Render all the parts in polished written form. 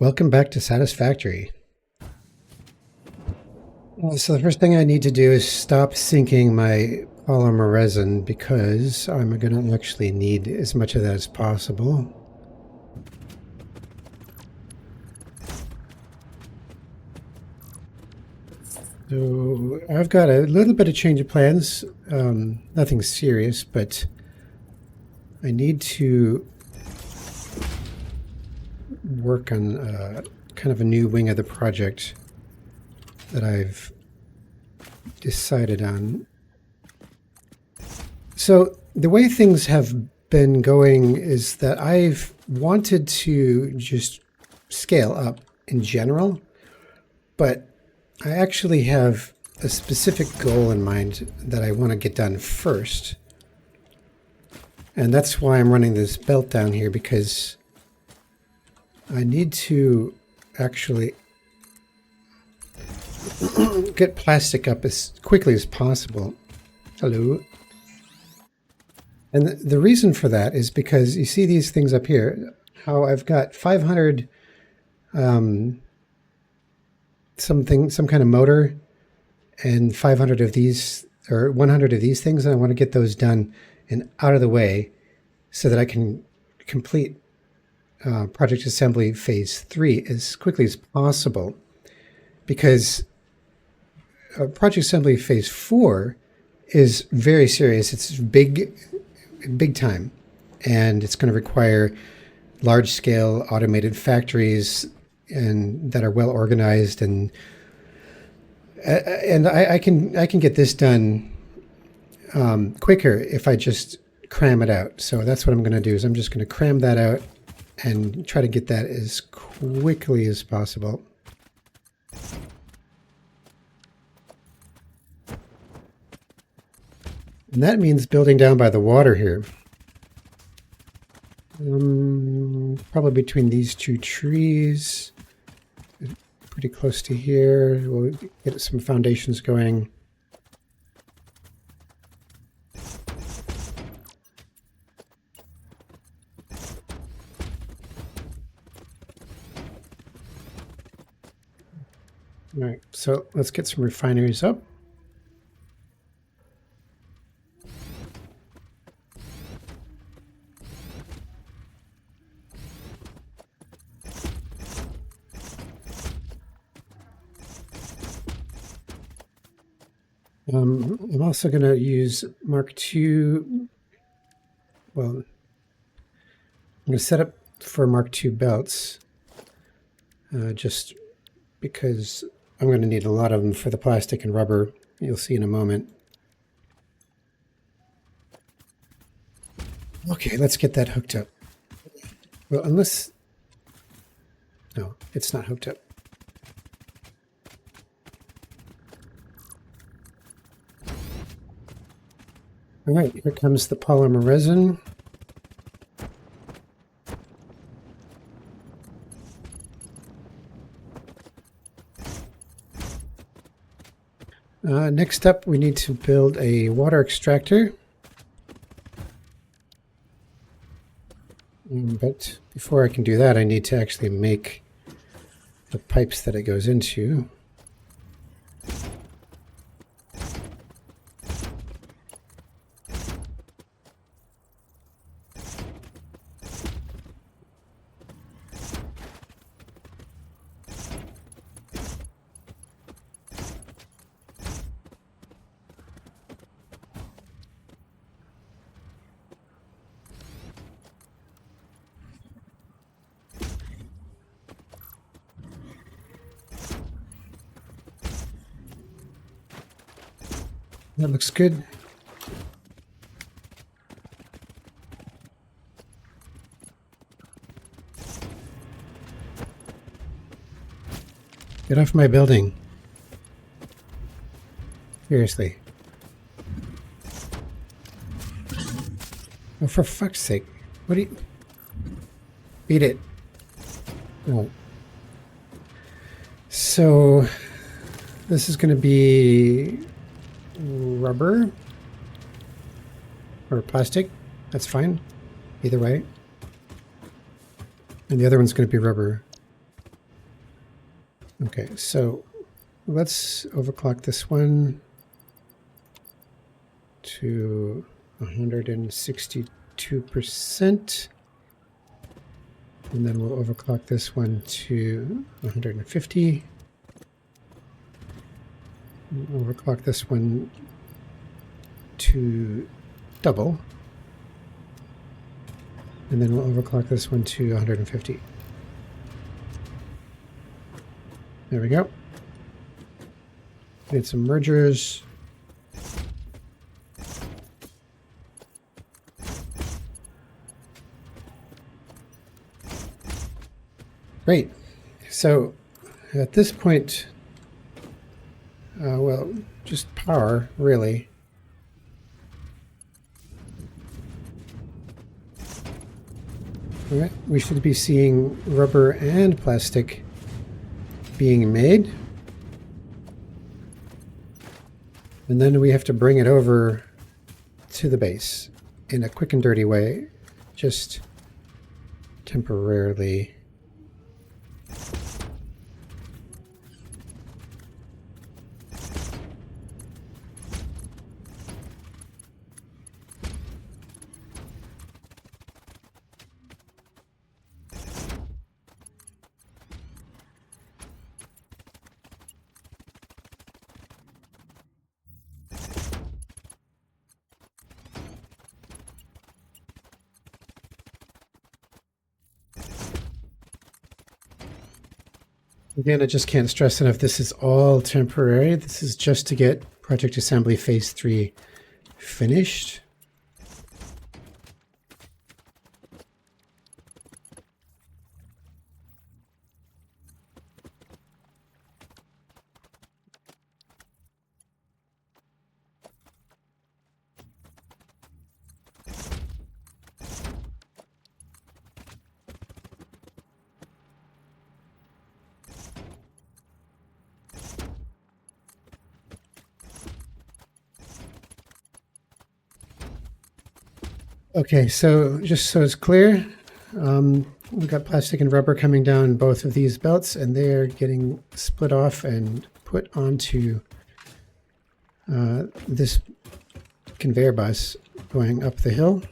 Welcome back to Satisfactory. So the first thing I need to do is stop sinking my polymer resin because I'm going to actually need as much of that as possible. So I've got a little bit of change of plans, nothing serious, but I need to work on kind of a new wing of the project that I've decided on. So the way things have been going is that I've wanted to just scale up in general, but I actually have a specific goal in mind that I want to get done first. And that's why I'm running this belt down here, because I need to actually get plastic up as quickly as possible. Hello. And the reason for that is because you see these things up here, how I've got 500 some kind of motor and 500 of these, or 100 of these things, and I want to get those done and out of the way so that I can complete project assembly phase 3 as quickly as possible, because project assembly phase 4 is very serious. It's big time, and it's going to require large scale automated factories and that are well organized, and I can get this done quicker if I just cram it out. So that's what I'm going to do, is I'm just going to cram that out and try to get that as quickly as possible. And that means building down by the water here. Probably between these two trees, pretty close to here. We'll get some foundations going. All right, so let's get some refineries up. I'm also going to use Mark II. Well, I'm going to set up for Mark II belts, just because I'm going to need a lot of them for the plastic and rubber. You'll see in a moment. Okay, let's get that hooked up. Well, unless... No, it's not hooked up. All right, here comes the polymer resin. Next up, we need to build a water extractor. But before I can do that, I need to actually make the pipes that it goes into. That looks good. Get off my building. Seriously. Oh, for fuck's sake. What do you... Beat it. Oh. So, this is going to be rubber or plastic. That's fine. Either way. And the other one's going to be rubber. Okay, so let's overclock this one to 162%. And then we'll overclock this one to 150. Overclock this one to double. And then we'll overclock this one to 150. There we go. Need some mergers. Great. So at this point, well, just power, really. All right, we should be seeing rubber and plastic being made. And then we have to bring it over to the base in a quick and dirty way, just temporarily. Again, I just can't stress enough, this is all temporary. This is just to get Project Assembly Phase 3 finished. Okay, so just so it's clear, we've got plastic and rubber coming down both of these belts, and they're getting split off and put onto this conveyor bus going up the hill.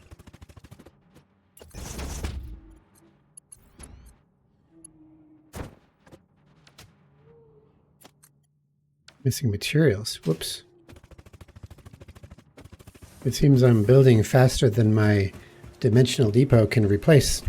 Missing materials. Whoops. It seems I'm building faster than my dimensional depot can replace.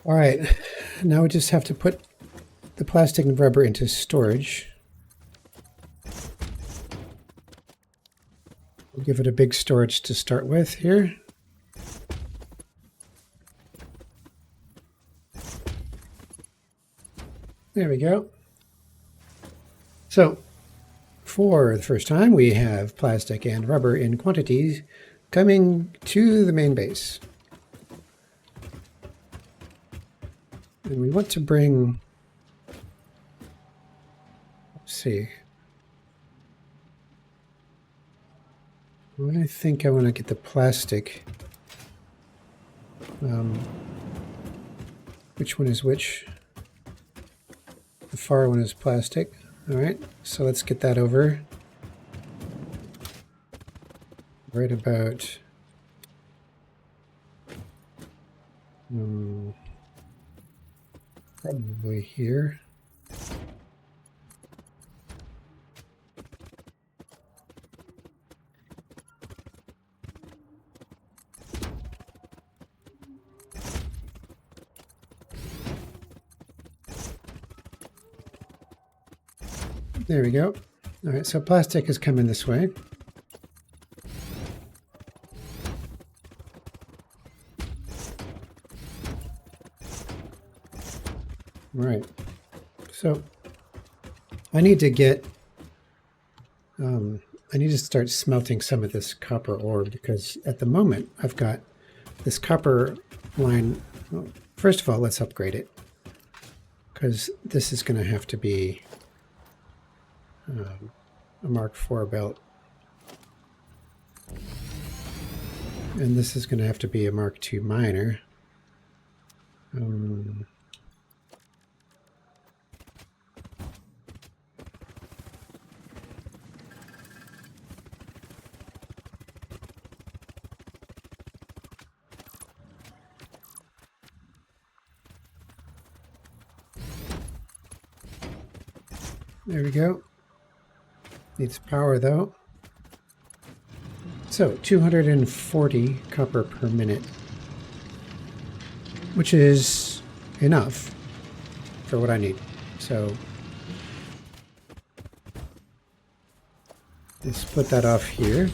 All right, now we just have to put the plastic and rubber into storage. We'll give it a big storage to start with here. There we go. So, for the first time, we have plastic and rubber in quantities coming to the main base. And we want to bring, let's see. I think I want to get the plastic. Which one is which? The far one is plastic. All right, so let's get that over. Right about probably here. There we go. All right, so plastic is coming this way. All right, So I need to get, I need to start smelting some of this copper ore, because at the moment I've got this copper line. Well, first of all, let's upgrade it, because this is going to have to be a Mark IV belt. And this is going to have to be a Mark II miner. There we go. Needs power though. So 240 copper per minute, which is enough for what I need. So let's put that off here.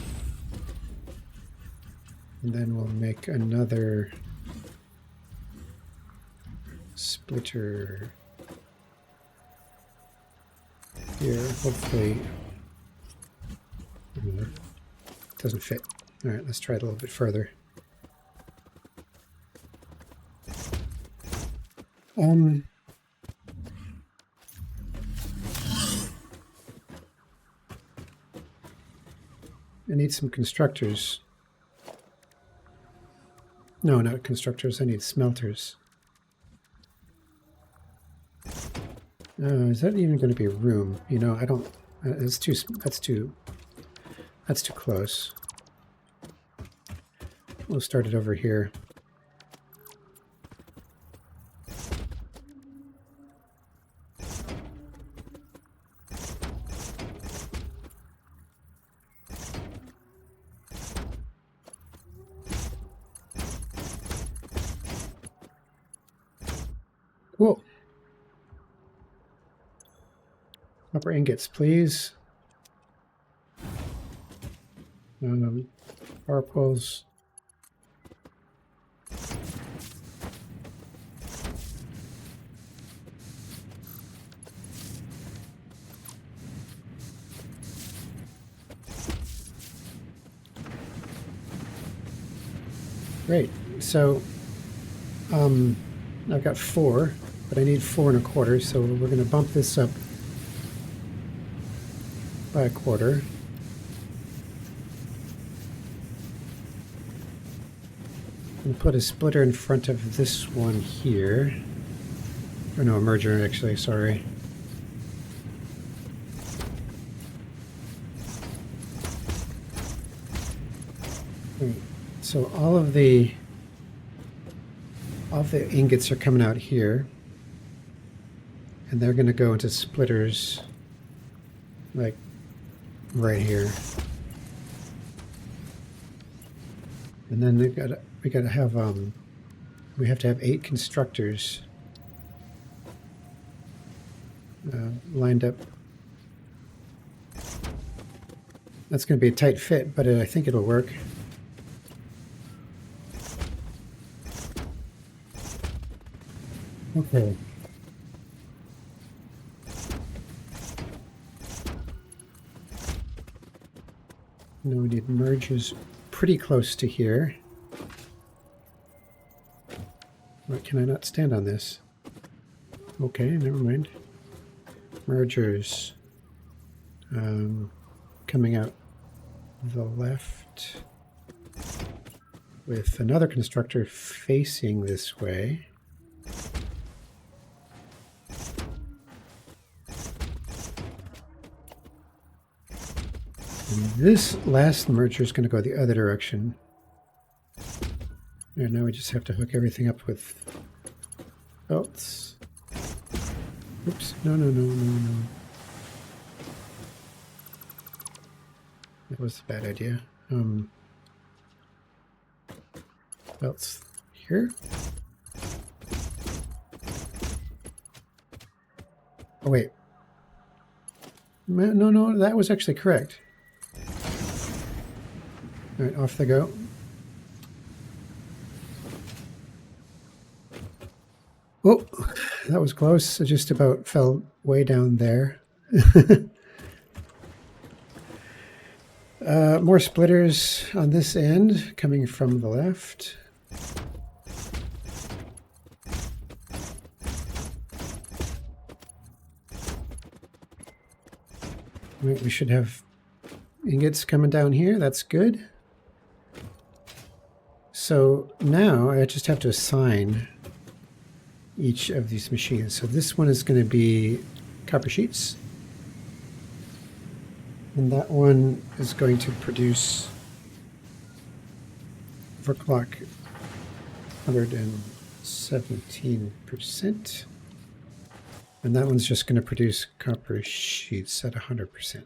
And then we'll make another splitter here. Hopefully it doesn't fit. All right, let's try it a little bit further. I need some constructors. No, not constructors. I need smelters. Is that even going to be room? You know, I don't. It's too. That's too close. We'll start it over here. Cool. Copper ingots, please. Power poles. Great. So I've got 4, but I need 4 1/4, so we're going to bump this up by 1/4. And put a splitter in front of this one here. Or no, a merger actually, sorry. So all of the ingots are coming out here, and they're going to go into splitters like right here. And then we got to have we have to have 8 constructors lined up. That's going to be a tight fit, but I think it'll work. Okay. Now we need merges pretty close to here. Wait, can I not stand on this? Okay, never mind. Mergers coming out the left with another constructor facing this way. And this last merger is going to go the other direction. And now we just have to hook everything up with belts. Oops, no. That was a bad idea. Belts here. Oh, wait. No, that was actually correct. All right, off they go. Oh, that was close. I just about fell way down there. More splitters on this end coming from the left. We should have ingots coming down here. That's good. So now I just have to assign each of these machines. So this one is going to be copper sheets. And that one is going to produce overclock 117%. And that one's just going to produce copper sheets at 100%.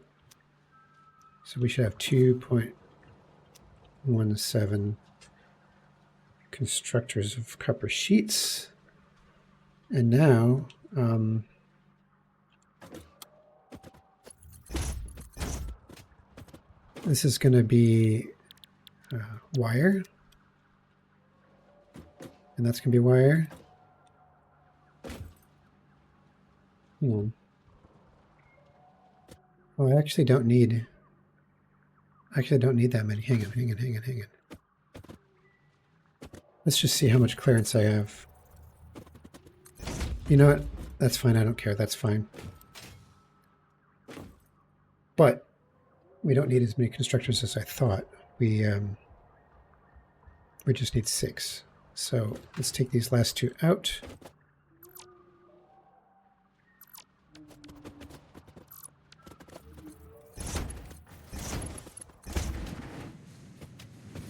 So we should have 2.17 constructors of copper sheets. And now this is going to be wire. And that's going to be wire. Oh, I actually don't need that many. Hang on. Let's just see how much clearance I have. You know what? That's fine. I don't care. That's fine. But we don't need as many constructors as I thought. We just need 6. So let's take these last 2 out.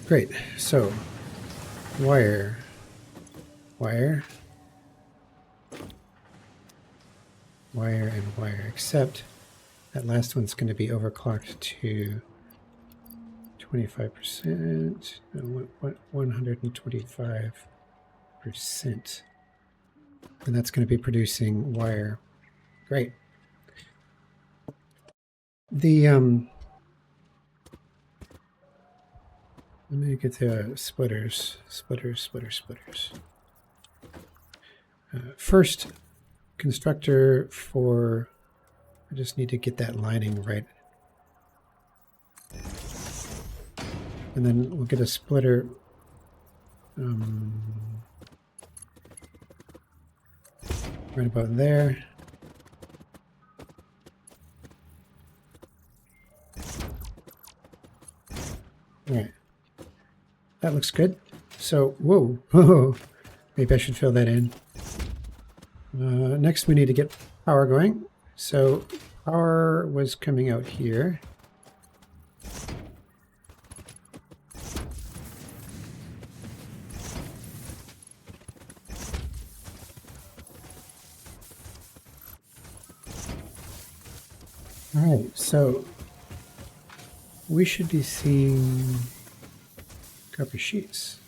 Great. So wire, and wire, except that last one's going to be overclocked to 25%, 125%. And that's going to be producing wire. Great. The let me get the splitters. First, constructor for, I just need to get that lining right. And then we'll get a splitter. Right about there. All right. That looks good. So, whoa, maybe I should fill that in. Next, we need to get power going. So, power was coming out here. All right, so we should be seeing copper sheets.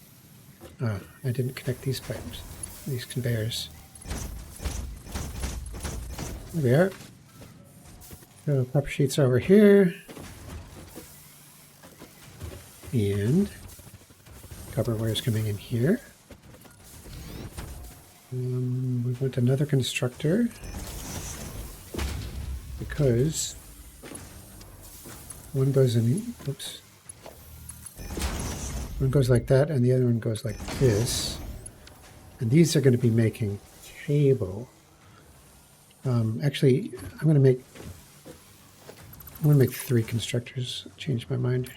I didn't connect these pipes, these conveyors. There we are. So copper sheets over here. And copper wires coming in here. We want another constructor because one goes in, oops. One goes like that, and the other one goes like this. And these are going to be making cable. Actually, I'm going to make 3 constructors. Change my mind.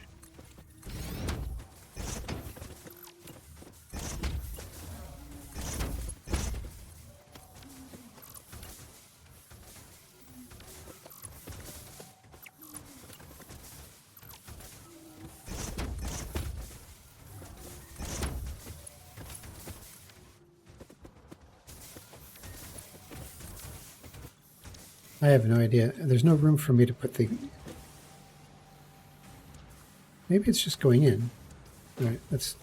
I have no idea. There's no room for me to put the... Maybe it's just going in. All right, let's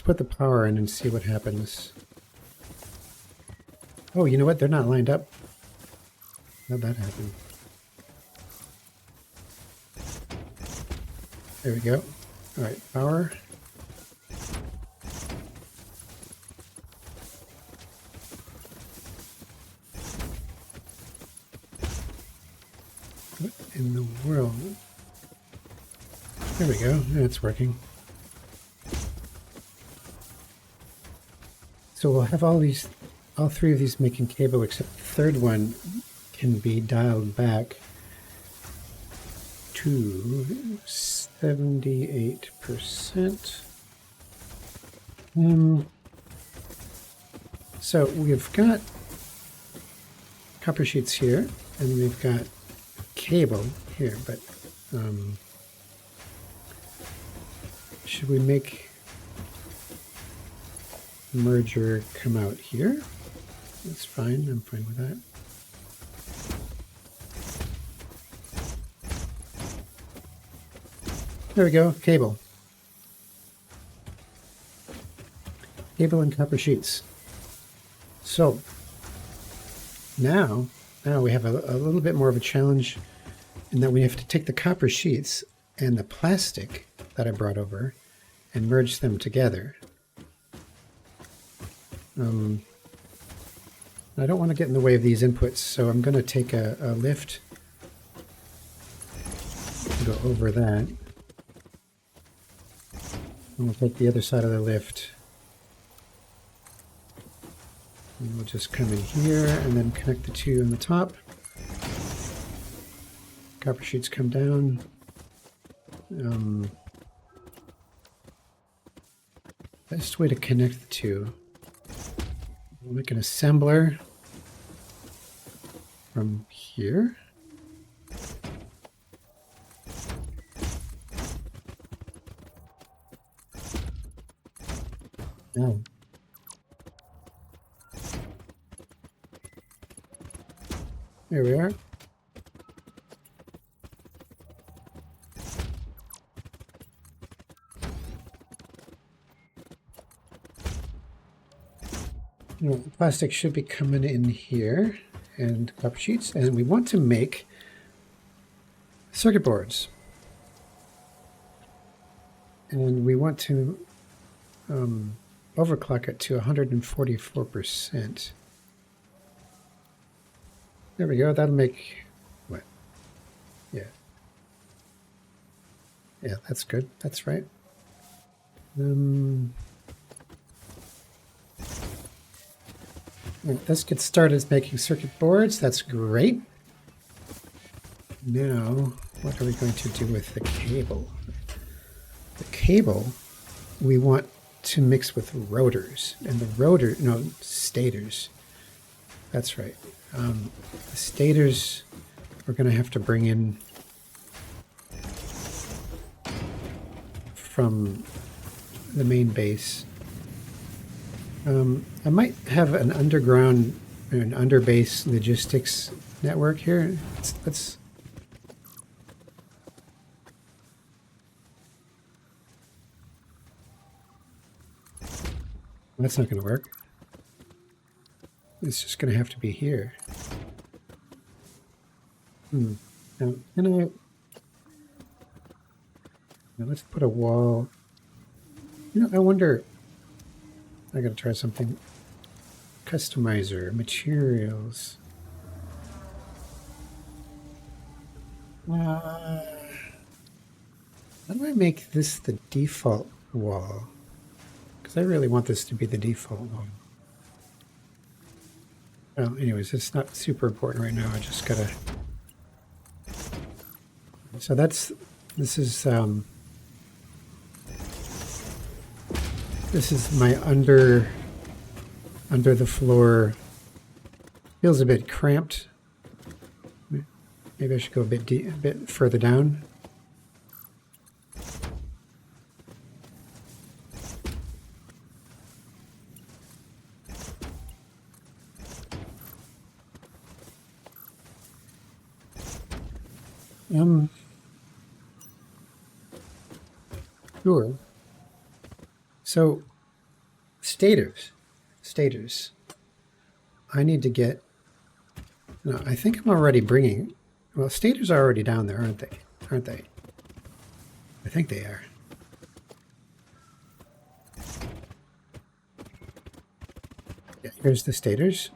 put the power in and see what happens. Oh, you know what? They're not lined up. How'd that happen? There we go. All right, power. What in the world? There we go. That's working. So we'll have all three of these making cable, except the third one can be dialed back to 78%. So we've got copper sheets here, and we've got cable here, but should we make merger come out here? That's fine. I'm fine with that. There we go. Cable. Cable and copper sheets. So now we have a little bit more of a challenge in that we have to take the copper sheets and the plastic that I brought over and merge them together. I don't want to get in the way of these inputs, so I'm going to take a lift and go over that. And we'll take the other side of the lift. And we'll just come in here and then connect the two on the top. Copper sheets come down. Best way to connect the two. We'll make an assembler from here. Oh. There we are. The plastic should be coming in here, and copper sheets, and we want to make circuit boards. And we want to overclock it to 144%. There we go. That'll make what? Yeah. Yeah, that's good. That's right. Let's get started making circuit boards. That's great. Now, what are we going to do with the cable? The cable we want to mix with rotors, and the stators. That's right. The stators we're going to have to bring in from the main base. I might have an underbase logistics network here. Let's that's not going to work. It's just going to have to be here. Now, now let's put a wall. I wonder. I got to try something. Customizer, materials. How do I make this the default wall? Because I really want this to be the default wall. Well, anyways, it's not super important right now. I just gotta. So this is my under the floor. Feels a bit cramped. Maybe I should go a bit further down. Sure. So, stators. I need to get. No, I think I'm already bringing. Well, stators are already down there, aren't they? I think they are. Yeah, here's the stators.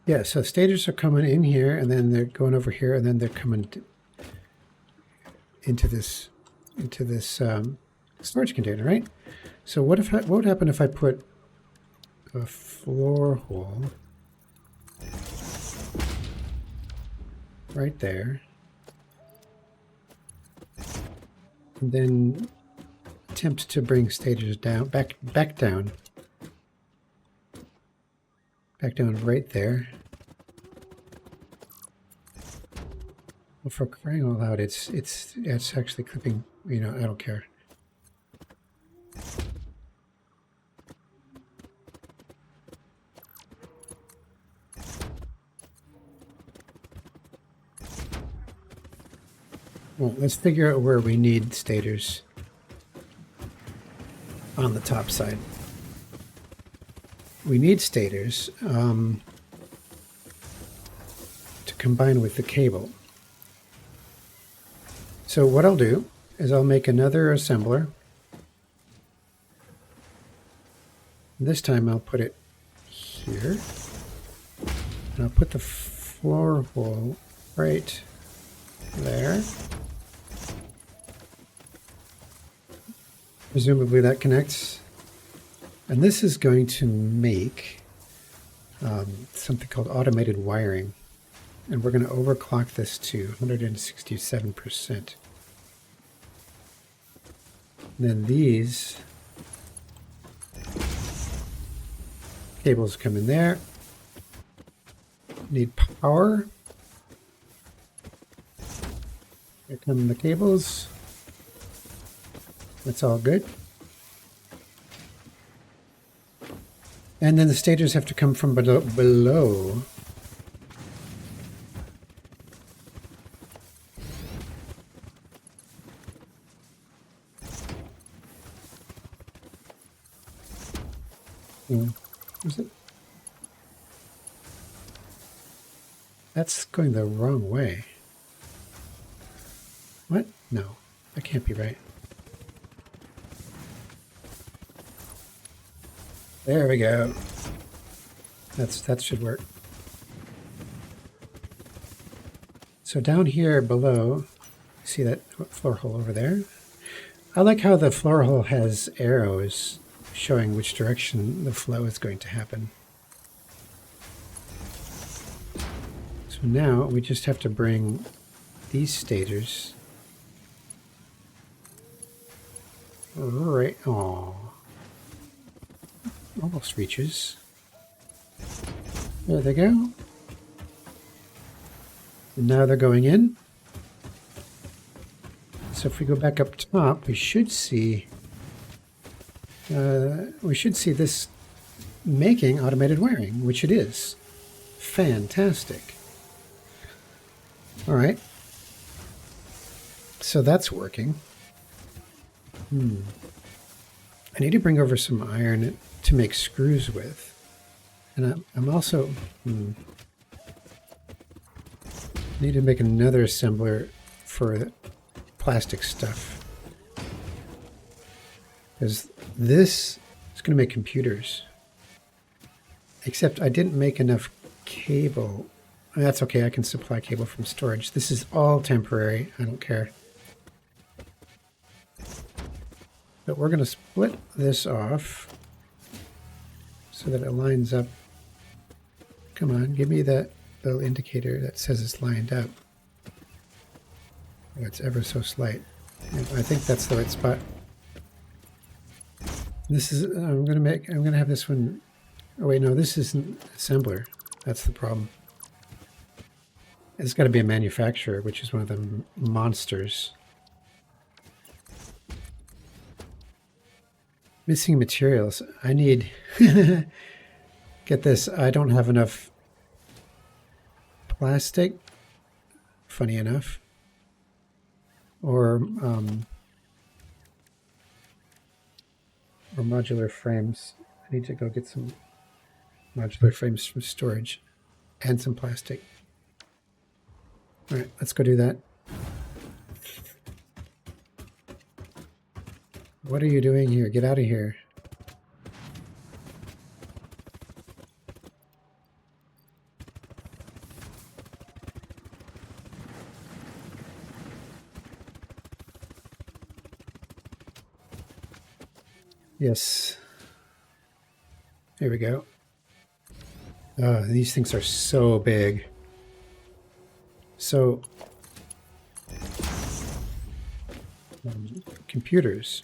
Yeah, so stagers are coming in here, and then they're going over here, and then they're coming into this storage container, right? So what would happen if I put a floor hole right there, and then attempt to bring stagers down, back down right there. Well, for crying out loud, it's actually clipping. You know, I don't care. Well, let's figure out where we need stators on the top side. We need stators to combine with the cable. So what I'll do is I'll make another assembler. This time I'll put it here. And I'll put the floor hole right there. Presumably that connects. And this is going to make something called automated wiring. And we're going to overclock this to 167%. And then these cables come in there. Need power. Here come the cables. That's all good. And then the stagers have to come from below. Is it? That's going the wrong way. What? No, that can't be right. There we go. That should work. So down here below, see that floor hole over there? I like how the floor hole has arrows showing which direction the flow is going to happen. So now we just have to bring these stators right. Oh, almost reaches. There they go. And now they're going in. So if we go back up top, we should see this making automated wiring, which it is. Fantastic. All right. So that's working. I need to bring over some iron to make screws with. And I'm also need to make another assembler for plastic stuff. Because this is going to make computers. Except I didn't make enough cable. That's okay, I can supply cable from storage. This is all temporary, I don't care. But we're going to split this off so that it lines up. Come on, give me that little indicator that says it's lined up. Oh, it's ever so slight. I think that's the right spot. This is, I'm going to have this one. Oh wait, no, this isn't assembler. That's the problem. It's got to be a manufacturer, which is one of the monsters. Missing materials. I need, get this, I don't have enough plastic, funny enough, or modular frames. I need to go get some modular frames from storage and some plastic. All right, let's go do that. What are you doing here? Get out of here. Yes. There we go. These things are so big. So, computers,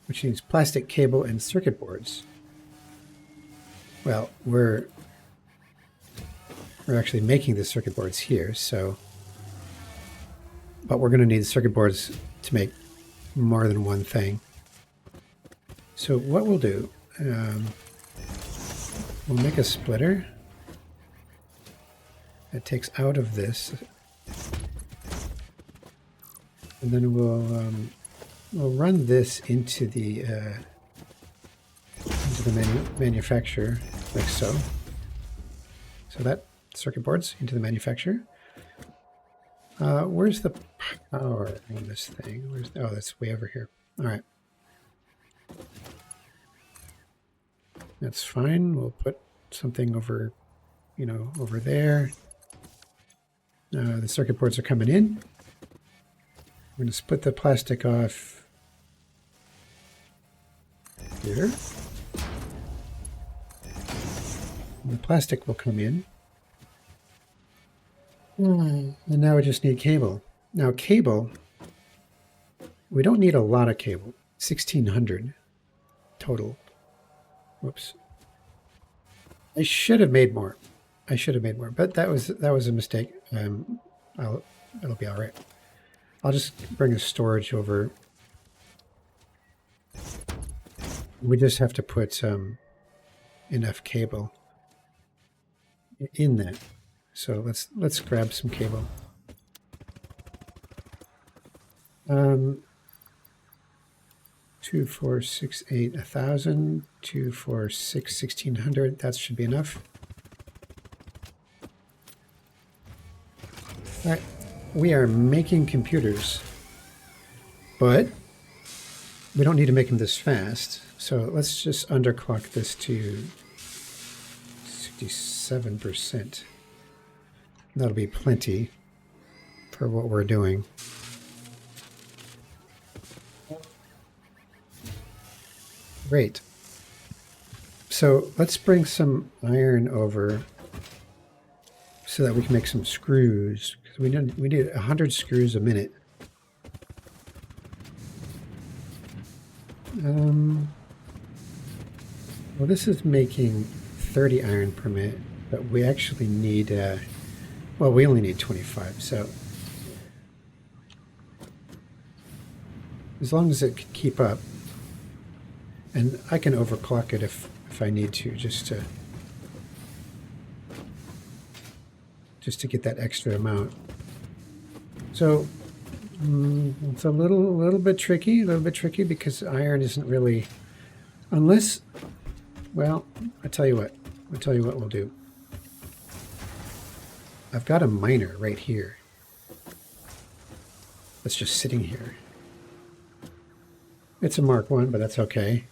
which needs plastic cable and circuit boards. Well, we're actually making the circuit boards here, so, but we're going to need circuit boards to make more than one thing. So what we'll do, we'll make a splitter that takes out of this, and then we'll run this into the manufacturer, like so. So that circuit boards into the manufacturer. Where's the power on this thing? Oh, that's way over here. All right. That's fine. We'll put something over, over there. The circuit boards are coming in. We're going to split the plastic off here. And the plastic will come in. And now we just need cable. Now cable, we don't need a lot of cable. 1,600 total. Whoops. I should have made more. But that was a mistake. It'll be all right. I'll just bring a storage over. We just have to put enough cable in that. So let's grab some cable. 2, 4, 6, 8, 1,000. 2, 4, 6, 1,600. That should be enough. All right, we are making computers, but we don't need to make them this fast. So let's just underclock this to 67%. That'll be plenty for what we're doing. Great. So let's bring some iron over so that we can make some screws. Because we need 100 screws a minute. Well, this is making 30 iron per minute, but we actually need, well, we only need 25. So as long as it can keep up, and I can overclock it if I need to, just to get that extra amount. So it's a little bit tricky, because iron isn't really, unless, well, I tell you what we'll do. I've got a miner right here that's just sitting here. It's a Mark 1, but that's okay.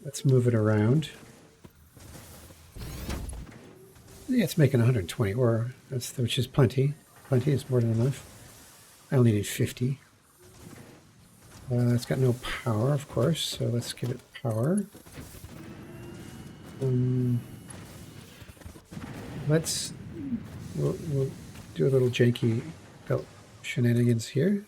Let's move it around. Yeah, it's making 120 ore, which is plenty. Plenty is more than enough. I only need 50. It's got no power, of course, so let's give it power. We'll do a little janky belt shenanigans here.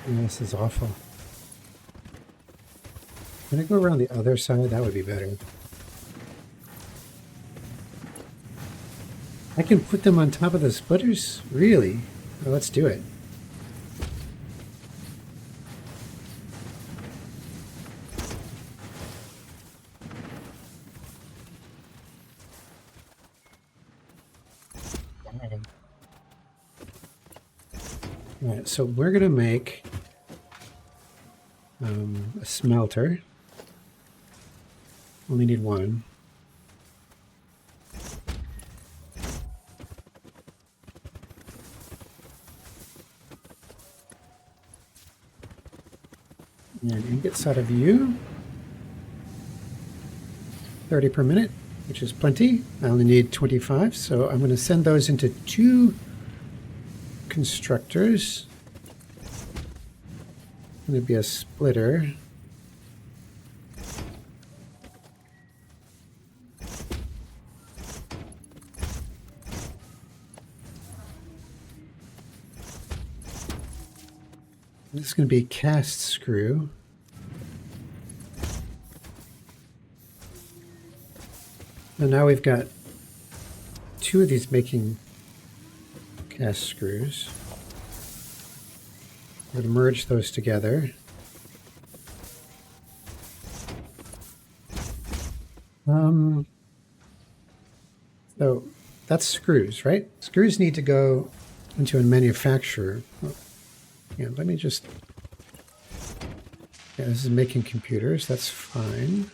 This is awful. Can I go around the other side? That would be better. I can put them on top of the splitters? Really? Well, let's do it. All right, so we're going to make a smelter. Only need one. And ingots out of you. 30 per minute. which is plenty. I only need 25, so I'm going to send those into 2 constructors. Going to be a splitter. This is going to be cast screw. And now we've got 2 of these making cast screws. We're going to merge those together. So that's screws, right? Screws need to go into a manufacturer. Oh, yeah, let me just... Yeah, this is making computers. That's fine.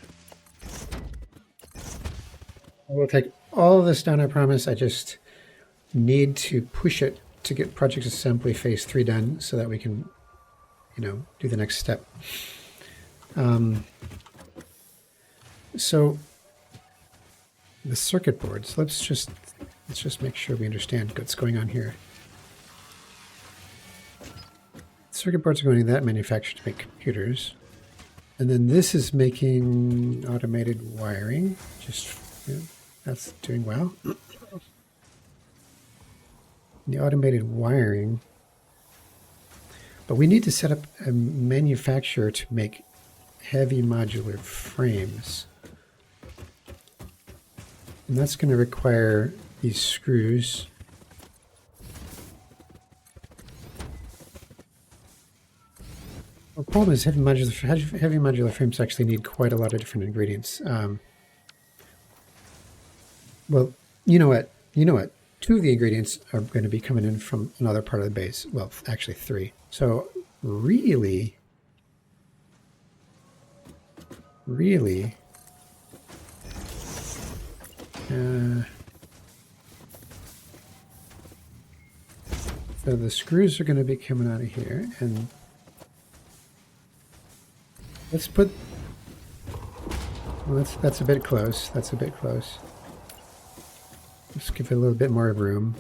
I will take all of this down, I promise. I just need to push it to get Project Assembly Phase 3 done so that we can, do the next step. So the circuit boards, let's just make sure we understand what's going on here. Circuit boards are going to that manufacturer to make computers. And then this is making automated wiring. That's doing well. The automated wiring. But we need to set up a manufacturer to make heavy modular frames. And that's going to require these screws. The problem is heavy modular frames actually need quite a lot of different ingredients. Well, you know what? 2 of the ingredients are going to be coming in from another part of the base. Well, actually 3. So really, so the screws are going to be coming out of here, and let's put... Well, that's a bit close. That's a bit close. Let's give it a little bit more room.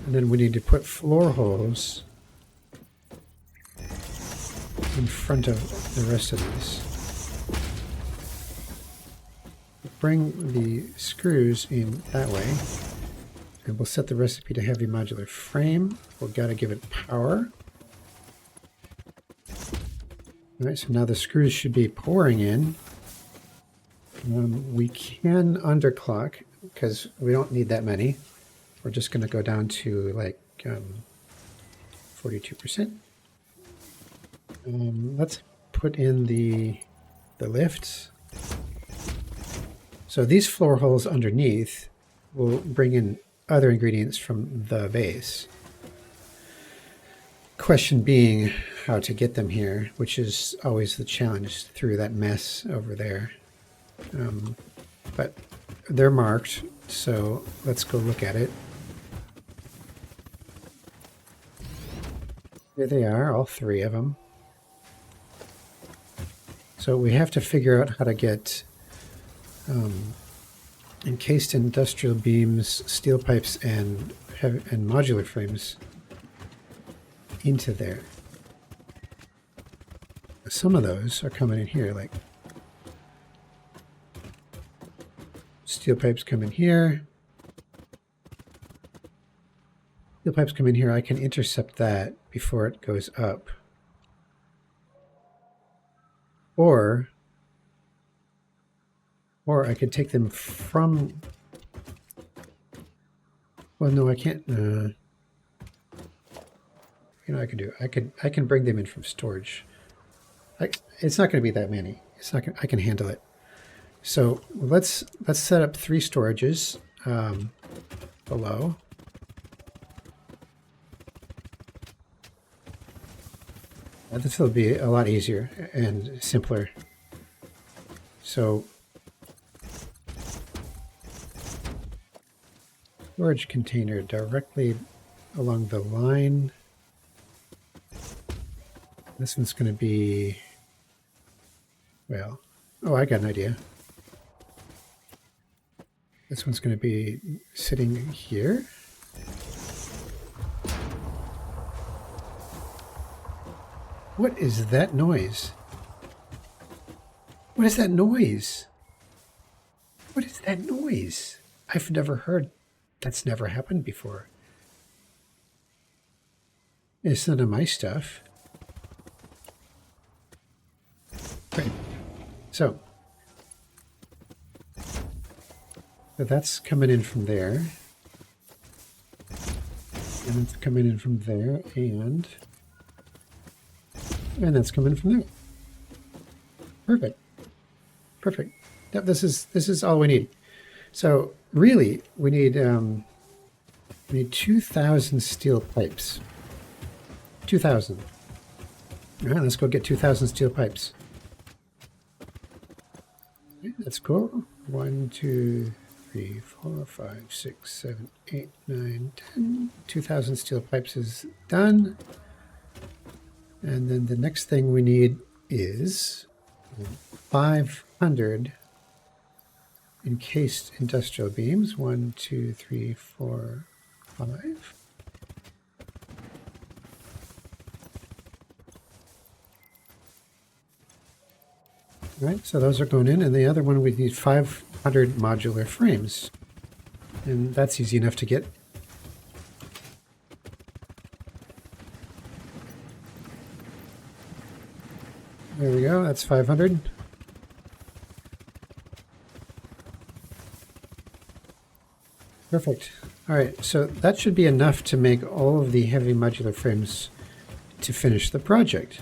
And then we need to put floor holes in front of the rest of this. Bring the screws in that way. And we'll set the recipe to heavy modular frame. We've got to give it power. All right, so now the screws should be pouring in. We can underclock because we don't need that many. We're just going to go down to like 42%. Let's put in the lifts. So these floor holes underneath will bring in other ingredients from the base. Question being how to get them here, which is always the challenge through that mess over there. But they're marked, so let's go look at it. Here they are, all 3 of them. So we have to figure out how to get encased industrial beams, steel pipes, and modular frames into there. Some of those are coming in here, like steel pipes come in here. Steel pipes come in here. I can intercept that before it goes up. Or I could take them from... Well, no, I can't. You know, I can do. I can bring them in from storage. It's not going to be that many. It's not. I can handle it. So let's set up 3 storages below. This will be a lot easier and simpler. So storage container directly along the line. This one's going to be, well, oh, I got an idea. This one's going to be sitting here. What is that noise? What is that noise? What is that noise? I've never heard. That's never happened before. It's none of my stuff. Great. So that's coming in from there. And it's coming in from there, and that's coming from there. Perfect. Perfect. Yep, this is all we need. So really, we need 2,000 steel pipes. 2,000. All right, let's go get 2,000 steel pipes. Okay, that's cool. 1, 2, 3, 4, 5, 6, 7, 8, 9, 10. 2,000 steel pipes is done. And then the next thing we need is 500 encased industrial beams. 1, 2, 3, 4, 5. All right, so those are going in, and the other one we need 500 modular frames, and that's easy enough to get. There we go, that's 500. Perfect. All right, so that should be enough to make all of the heavy modular frames to finish the project.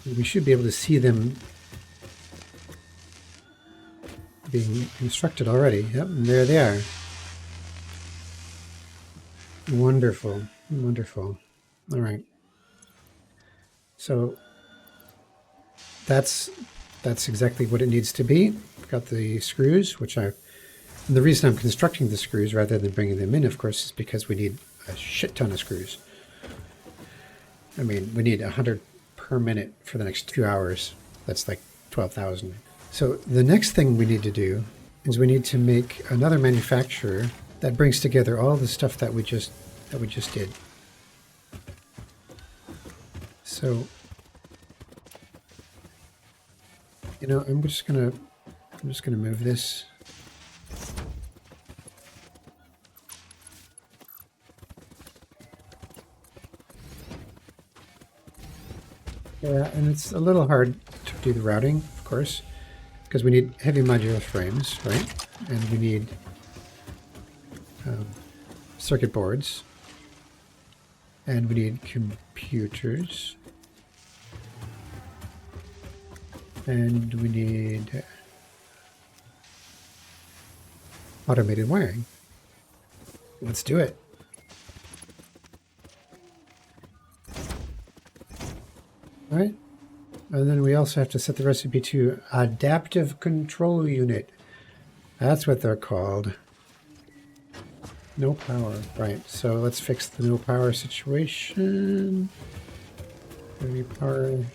We should be able to see them being constructed already. Yep, and there they are. Wonderful, wonderful. All right. So that's exactly what it needs to be. I've got the screws, and the reason I'm constructing the screws rather than bringing them in, of course, is because we need a shit ton of screws. I mean, we need 100 per minute for the next 2 hours. That's like 12,000. So the next thing we need to do is we need to make another manufacturer that brings together all the stuff that we just did. So, you know, I'm just gonna move this. Yeah, and it's a little hard to do the routing, of course, because we need heavy modular frames, right? And we need circuit boards, and we need computers, and we need automated wiring. Let's do it. All right, and then we also have to set the recipe to adaptive control unit. That's what they're called. No power, right? So let's fix the no power situation. Maybe power.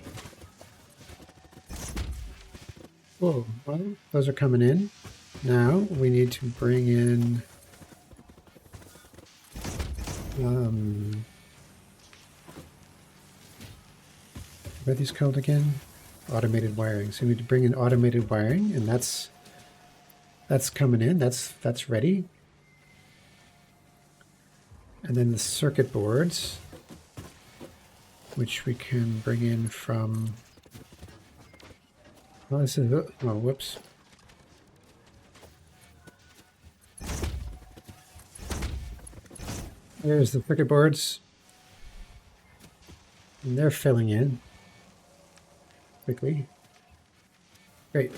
Whoa, well, those are coming in. Now we need to bring in what are these called again? Automated wiring. So we need to bring in automated wiring, and that's coming in. That's ready. And then the circuit boards, which we can bring in from. Oh, this is. Oh, whoops. There's the circuit boards, and they're filling in quickly. Great.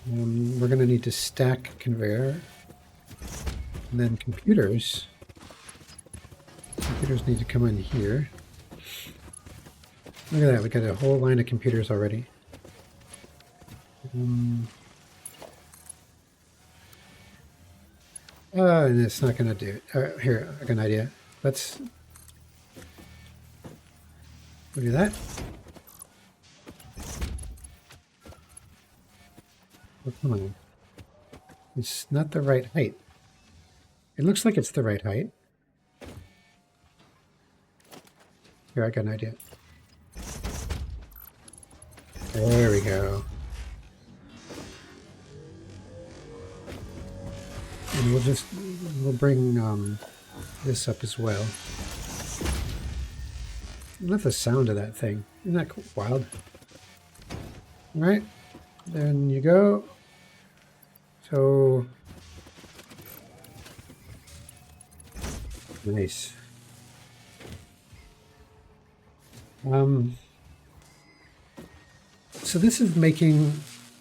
We're going to need to stack conveyor, and then computers. Computers need to come in here. Look at that, we got a whole line of computers already. And it's not going to do it. Here, I got an idea. Let's do that. Oh, come on. It's not the right height. It looks like it's the right height. Here, I got an idea. There we go. And we'll bring this up as well. I love the sound of that thing. Isn't that wild? All right, then you go. So nice. So this is making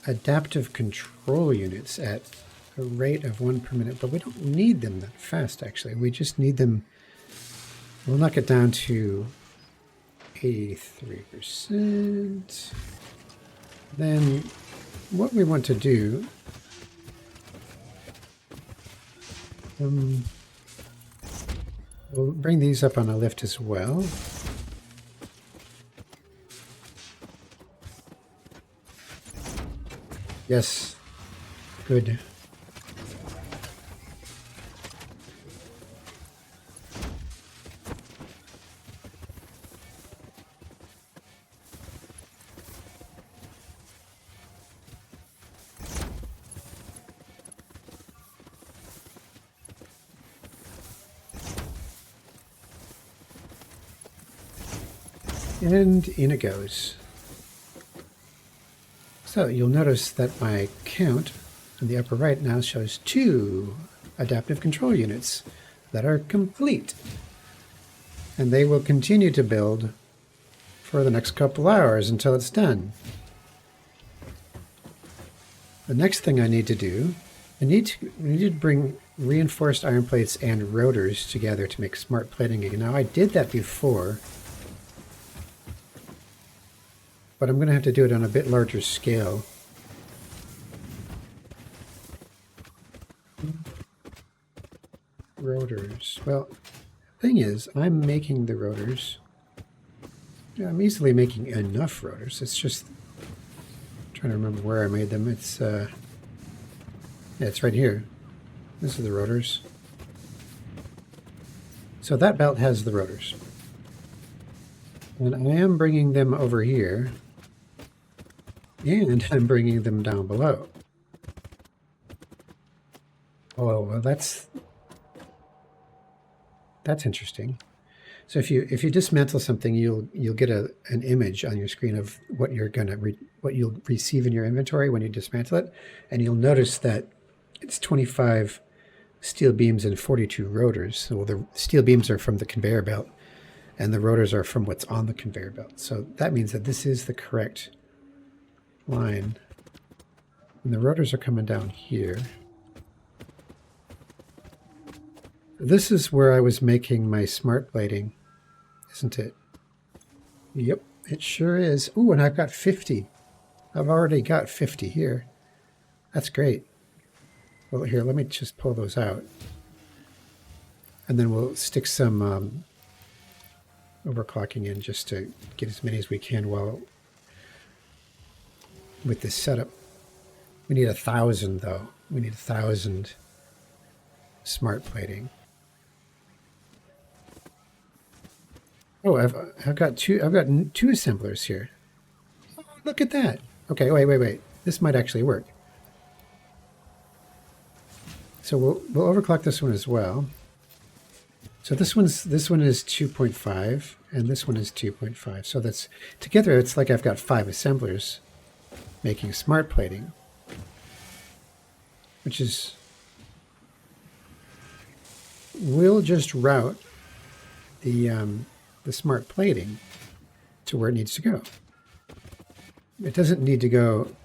adaptive control units at a rate of 1 per minute, but we don't need them that fast, actually. We just need them. We'll knock it down to 83%. Then what we want to do, we'll bring these up on a lift as well. Yes, good. And in it goes. So you'll notice that my count in the upper right now shows 2 adaptive control units that are complete. And they will continue to build for the next couple hours until it's done. The next thing I need to do, we need to bring reinforced iron plates and rotors together to make smart plating again. Now I did that before, but I'm going to have to do it on a bit larger scale. Rotors. Well, the thing is, I'm making the rotors. I'm easily making enough rotors. It's just I'm trying to remember where I made them. It's yeah, it's right here. This is the rotors. So that belt has the rotors. And I am bringing them over here. And I'm bringing them down below. Oh, well, that's interesting. So if you dismantle something, you'll get an image on your screen of what what you'll receive in your inventory when you dismantle it, and you'll notice that it's 25 steel beams and 42 rotors. So the steel beams are from the conveyor belt, and the rotors are from what's on the conveyor belt. So that means that this is the correct line. And the rotors are coming down here. This is where I was making my smart plating, isn't it? Yep, it sure is. Ooh, and I've got 50. I've already got 50 here. That's great. Well, here, let me just pull those out. And then we'll stick some overclocking in just to get as many as we can while with this setup. We need 1,000 though. We need 1,000 smart plating. Oh, I've got two assemblers here. Oh, look at that. Okay, wait. This might actually work. So we'll overclock this one as well. So this one is 2.5 and this one is 2.5. So that's together it's like I've got 5 assemblers making smart plating, which is, we'll just route the smart plating to where it needs to go. It doesn't need to go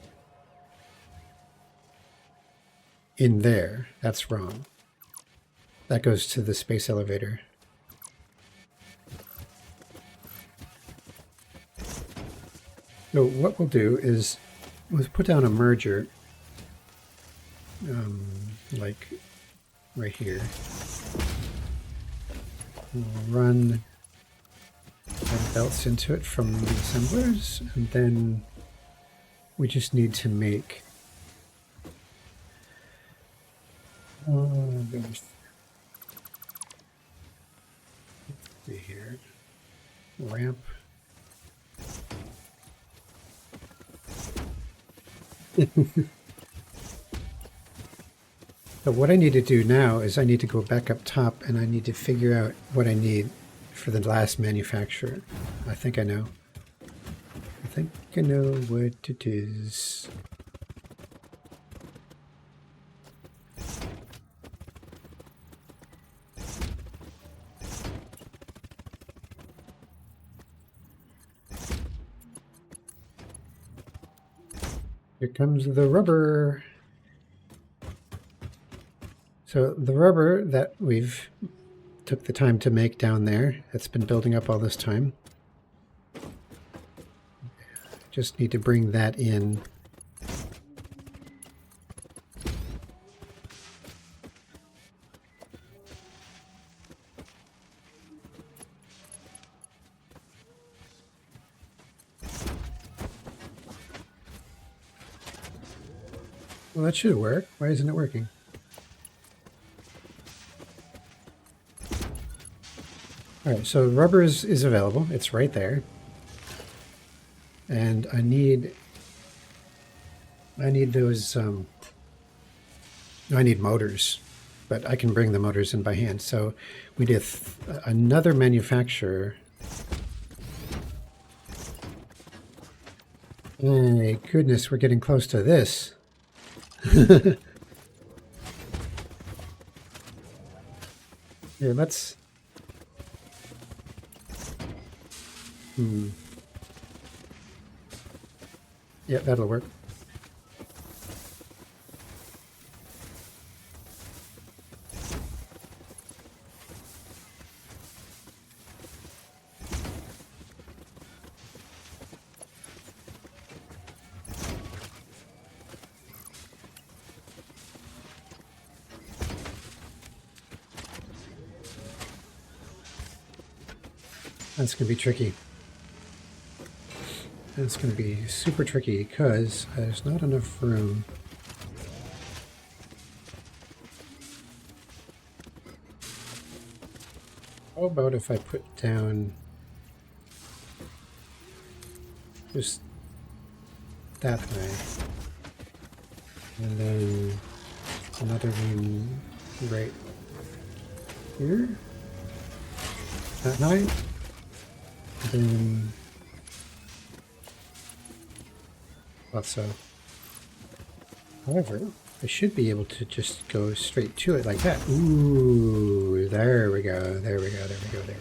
in there. That's wrong. That goes to the space elevator. So what we'll do is we'll put down a merger, like right here. We'll run belts into it from the assemblers, and then we just need to make There's three here. Ramp. So what I need to do now is I need to go back up top and I need to figure out what I need for the last manufacturer. I think I know. I think I know what it is. Here comes the rubber. So the rubber that we've took the time to make down there, that's been building up all this time. Just need to bring that in. Well, that should work. Why isn't it working? All right, so rubber is available. It's right there. And I need those, I need motors, but I can bring the motors in by hand. So we did another manufacturer. My goodness, we're getting close to this. Here, let's... Yeah, that'll work. That's going to be tricky. That's going to be super tricky because there's not enough room. How about if I put down just that way, and then another one right here, that high, then so. However, I should be able to just go straight to it like that. Ooh, there we go, there we go, there we go, there.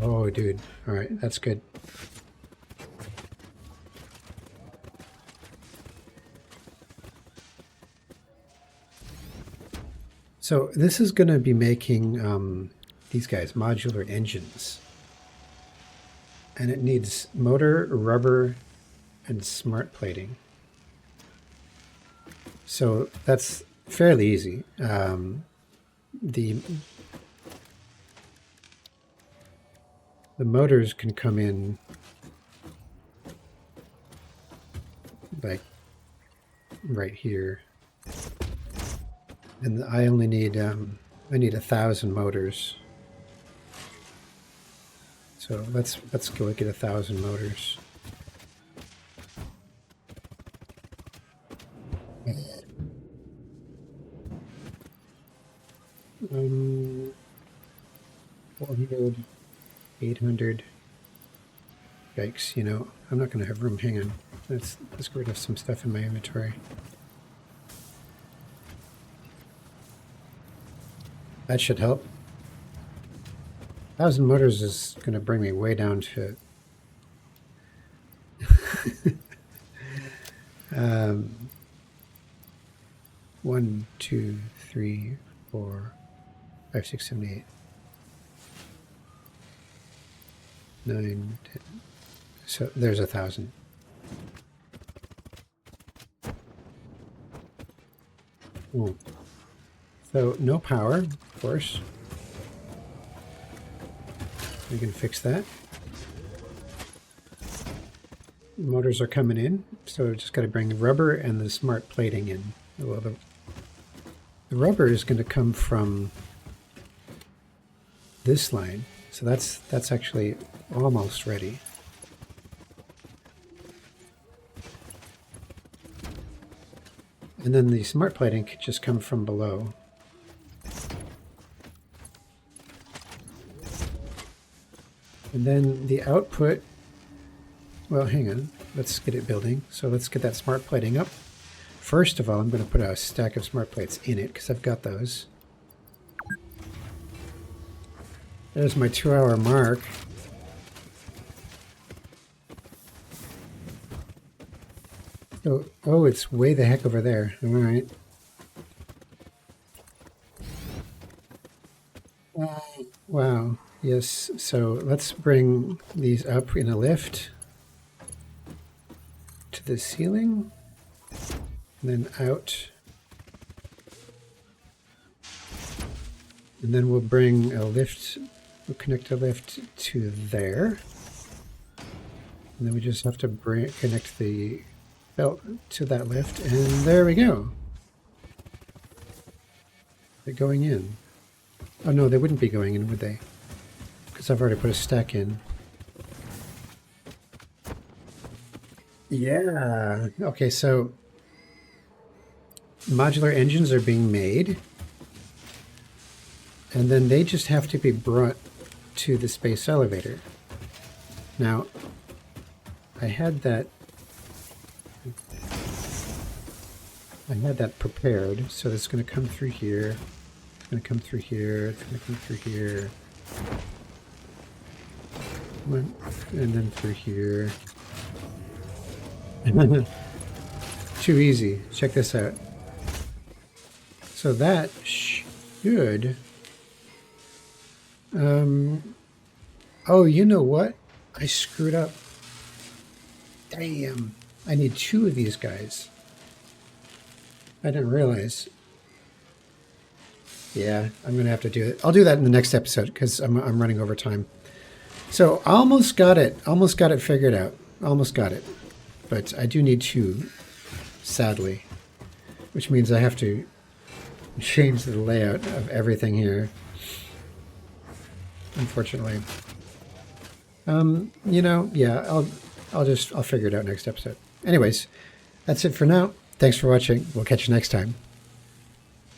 Oh, dude. All right, that's good. So this is going to be making these guys modular engines. And it needs motor, rubber, and smart plating. So that's fairly easy. The motors can come in like right here, and I only need I need 1,000 motors. So let's go get 1,000 motors. Um, 400, 800. Yikes, you know, I'm not going to have room. Hang on. Let's get rid of some stuff in my inventory. That should help. 1,000 motors is going to bring me way down to 1, 2, 3, 4, 5, 6, 7, 8, 9, 10. So there's 1,000. Ooh. So no power, of course. We can fix that. Motors are coming in, so we just got to bring the rubber and the smart plating in. Well, The rubber is going to come from this line. So that's actually almost ready. And then the smart plating could just come from below. And then the output, well, hang on, let's get it building. So let's get that smart plating up. First of all, I'm going to put a stack of smart plates in it because I've got those. There's my 2-hour mark. Oh, it's way the heck over there. All right. Wow. Yes. So let's bring these up in a lift to the ceiling, and then out. And then we'll bring a lift, we'll connect a lift to there. And then we just have to connect the belt to that lift, and there we go. They're going in. Oh no, they wouldn't be going in, would they? Because I've already put a stack in. Yeah. Okay, so modular engines are being made. And then they just have to be brought to the space elevator. Now, I had that prepared, so it's going to come through here. It's going to come through here. It's going to come through here. And then through here. Too easy. Check this out. So that should... oh, you know what? I screwed up. Damn. I need 2 of these guys. I didn't realize. Yeah, I'm going to have to do it. I'll do that in the next episode because I'm running over time. So almost got it. Almost got it figured out. Almost got it. But I do need 2, sadly. Which means I have to change the layout of everything here. Unfortunately. You know, yeah, I'll figure it out next episode. Anyways, that's it for now. Thanks for watching. We'll catch you next time.